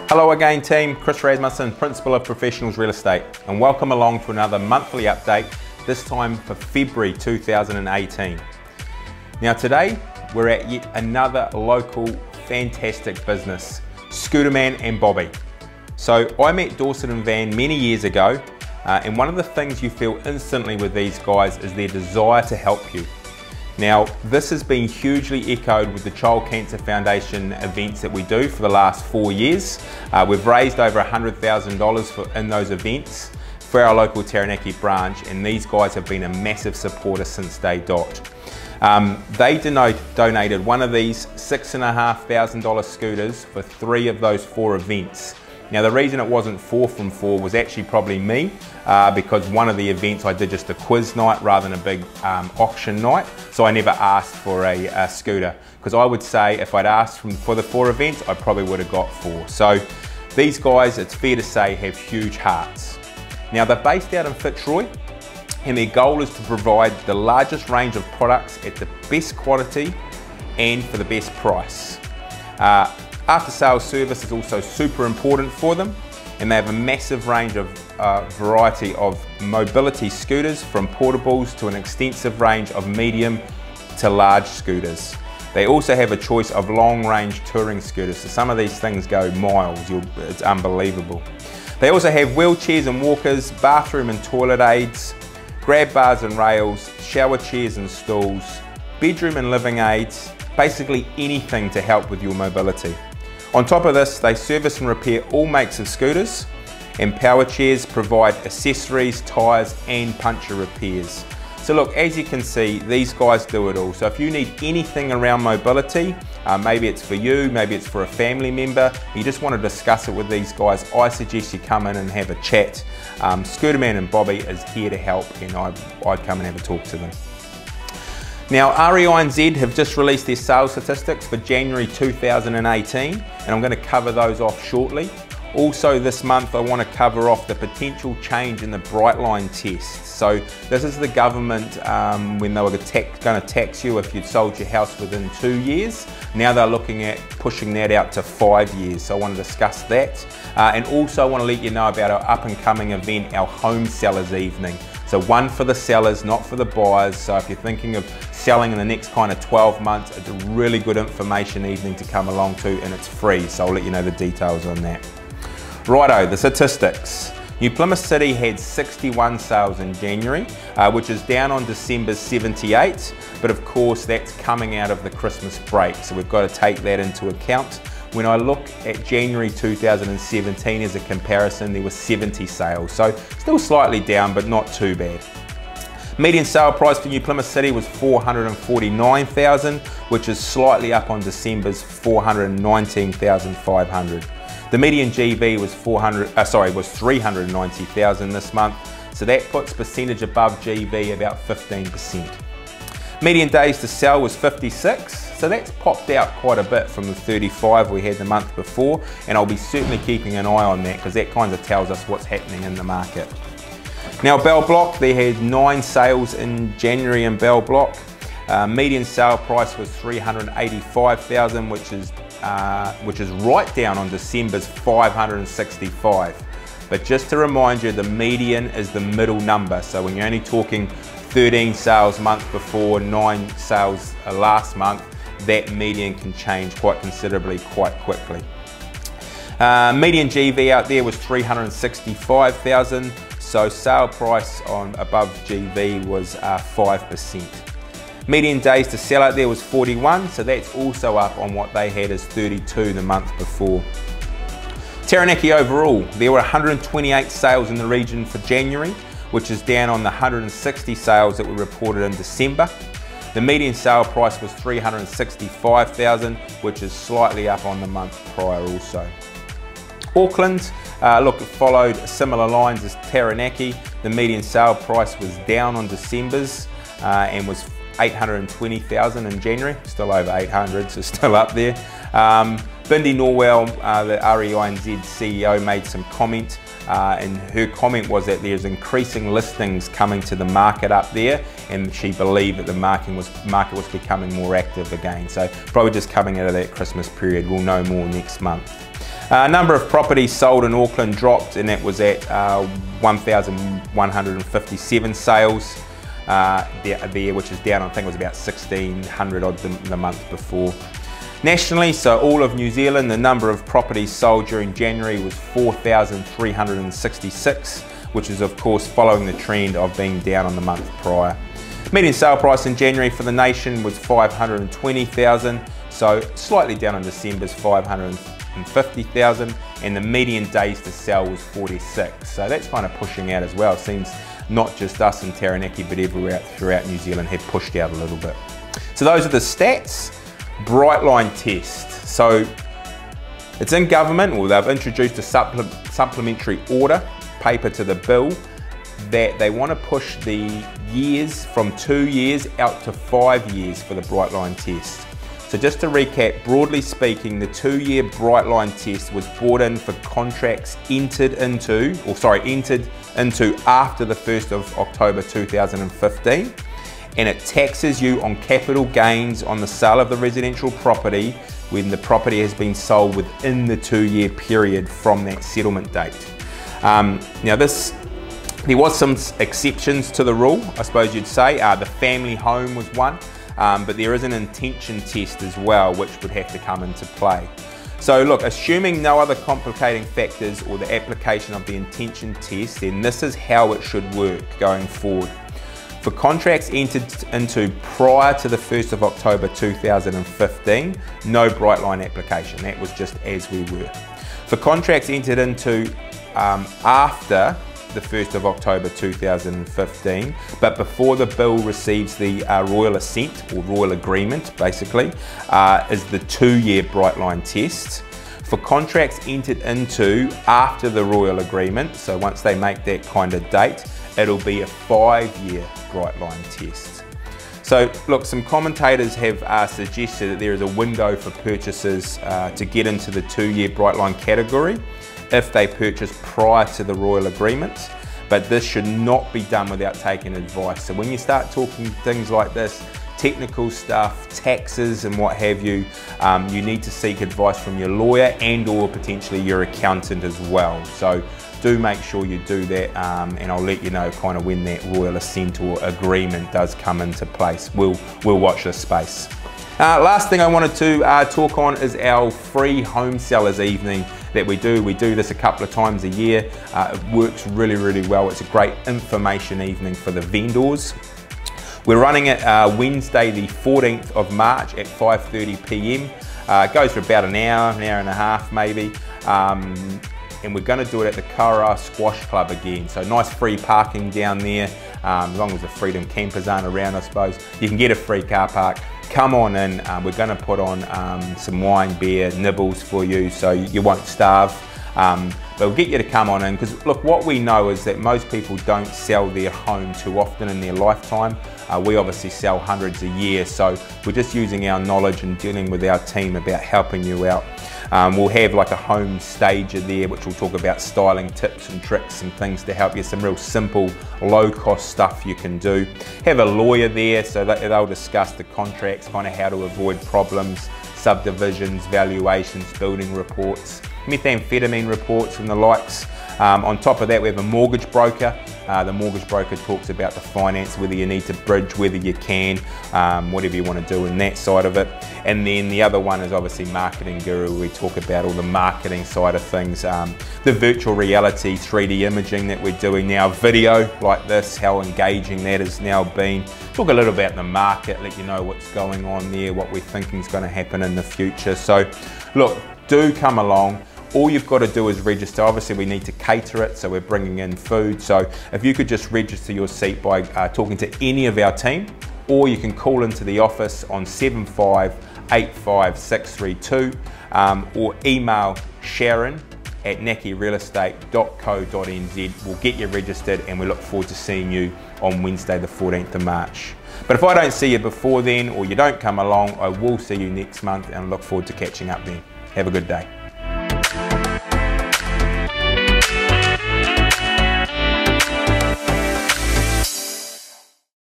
Hello again team, Kris Rasmussen, Principal of Professionals Real Estate, and welcome along to another monthly update, this time for February 2018. Now today, we're at yet another local fantastic business, Scooterman and Bobby. So I met Dorset and Van many years ago, and one of the things you feel instantly with these guys is their desire to help you. Now, this has been hugely echoed with the Child Cancer Foundation events that we do for the last 4 years. We've raised over $100,000 in those events for our local Taranaki branch, and these guys have been a massive supporter since day dot. They donated one of these $6,500 scooters for 3 of those 4 events. Now the reason it wasn't 4 from 4 was actually probably me, because one of the events I did just a quiz night rather than a big auction night, so I never asked for a scooter, because I would say if I'd asked for the 4 events I probably would have got 4. So these guys, it's fair to say, have huge hearts. Now they're based out in Fitzroy, and their goal is to provide the largest range of products at the best quality and for the best price. After sales service is also super important for them, and they have a massive range of variety of mobility scooters, from portables to an extensive range of medium to large scooters. They also have a choice of long range touring scooters, so some of these things go miles, it's unbelievable. They also have wheelchairs and walkers, bathroom and toilet aids, grab bars and rails, shower chairs and stools, bedroom and living aids, basically anything to help with your mobility. On top of this, they service and repair all makes of scooters, and power chairs provide accessories, tyres and puncture repairs. So look, as you can see, these guys do it all. So if you need anything around mobility, maybe it's for you, maybe it's for a family member, you just want to discuss it with these guys, I suggest you come in and have a chat. Scooterman and Bobby is here to help, and I'd come and have a talk to them. Now, REINZ have just released their sales statistics for January 2018, and I'm going to cover those off shortly. Also this month I want to cover off the potential change in the Brightline test. So this is the government when they were going to tax you if you'd sold your house within 2 years. Now they're looking at pushing that out to 5 years, so I want to discuss that. And also I want to let you know about our up and coming event, our Home Sellers Evening. So one for the sellers, not for the buyers. So if you're thinking of selling in the next kind of 12 months, it's a really good information evening to come along to, and it's free, so I'll let you know the details on that. Righto, the statistics. New Plymouth City had 61 sales in January, which is down on December's 78, but of course that's coming out of the Christmas break, so we've got to take that into account. When I look at January 2017 as a comparison, there were 70 sales, so still slightly down, but not too bad. Median sale price for New Plymouth City was $449,000, which is slightly up on December's $419,500. The median GB was $390,000 this month, so that puts percentage above GB about 15%. Median days to sell was 56, so that's popped out quite a bit from the 35 we had the month before, and I'll be certainly keeping an eye on that because that kind of tells us what's happening in the market. Now Bell Block, they had 9 sales in January in Bell Block. Median sale price was $385,000, which is right down on December's $565. But just to remind you, the median is the middle number, so when you're only talking 13 sales month before, 9 sales last month, that median can change quite considerably quite quickly. Median GV out there was $365,000, so sale price on above GV was 5%. Median days to sell out there was 41, so that's also up on what they had as 32 the month before. Taranaki overall, there were 128 sales in the region for January, which is down on the 160 sales that were reported in December. The median sale price was $365,000, which is slightly up on the month prior also. Auckland, look, it followed similar lines as Taranaki. The median sale price was down on December's and was $820,000 in January, still over 800, so still up there. Bindi Norwell, the REINZ CEO, made some comment, and her comment was that there's increasing listings coming to the market up there, and she believed that the market was becoming more active again. So probably just coming out of that Christmas period, we'll know more next month. Number of properties sold in Auckland dropped, and that was at 1,157 sales there, which is down, I think it was about 1,600 odd the month before. Nationally, so all of New Zealand, the number of properties sold during January was 4,366, which is of course following the trend of being down on the month prior. Median sale price in January for the nation was 520,000, so slightly down in December's 550,000, and the median days to sell was 46. So that's kind of pushing out as well. It seems not just us in Taranaki, but everywhere throughout New Zealand have pushed out a little bit. So those are the stats. Bright line test. So it's in government, or they've introduced a supplementary order paper to the bill that they want to push the years from 2 years out to 5 years for the bright line test. So just to recap, broadly speaking, the 2-year bright line test was brought in for contracts entered into after the 1st of October 2015. And it taxes you on capital gains on the sale of the residential property when the property has been sold within the 2-year period from that settlement date. Now there was some exceptions to the rule, I suppose you'd say. The family home was one, but there is an intention test as well, which would have to come into play. So look, assuming no other complicating factors or the application of the intention test, then this is how it should work going forward. For contracts entered into prior to the 1st of October 2015, no bright line application. That was just as we were. For contracts entered into after the 1st of October 2015, but before the bill receives the royal assent, or royal agreement basically, is the 2-year bright line test. For contracts entered into after the royal agreement, so once they make that kind of date, it'll be a 5-year bright line test. So look, some commentators have suggested that there is a window for purchasers to get into the 2-year bright line category if they purchase prior to the royal agreement, but this should not be done without taking advice. So when you start talking things like this, technical stuff, taxes and what have you, you need to seek advice from your lawyer and or potentially your accountant as well. So do make sure you do that, and I'll let you know kind of when that royal assent or agreement does come into place. We'll watch this space. Last thing I wanted to talk on is our free home sellers evening that we do. We do this a couple of times a year. It works really, really well. It's a great information evening for the vendors. We're running it Wednesday the 14th of March at 5:30 p.m. It goes for about an hour and a half maybe. And we're going to do it at the Kaura Squash Club again. So nice free parking down there, as long as the Freedom campers aren't around, I suppose. You can get a free car park. Come on in. We're going to put on some wine, beer, nibbles for you so you won't starve. But we'll get you to come on in, because look, what we know is that most people don't sell their home too often in their lifetime. We obviously sell hundreds a year, so we're just using our knowledge and dealing with our team about helping you out. We'll have like a home stager there, which will talk about styling tips and tricks and things to help you, some real simple, low-cost stuff you can do. Have a lawyer there, so that they'll discuss the contracts, kind of how to avoid problems, subdivisions, valuations, building reports, methamphetamine reports and the likes. On top of that, we have a mortgage broker. The mortgage broker talks about the finance, whether you need to bridge, whether you can, whatever you want to do in that side of it. And then the other one is obviously Marketing Guru. We talk about all the marketing side of things, the virtual reality, 3D imaging that we're doing now, video like this, how engaging that has now been. Talk a little about the market, let you know what's going on there, what we're thinking is going to happen in the future. So look, do come along. All you've got to do is register. Obviously we need to cater it, so we're bringing in food. So if you could just register your seat by talking to any of our team, or you can call into the office on 7585 or email sharon@nakirealestate.co.nz. We'll get you registered and we look forward to seeing you on Wednesday the 14th of March. But if I don't see you before then, or you don't come along, I will see you next month and look forward to catching up then. Have a good day.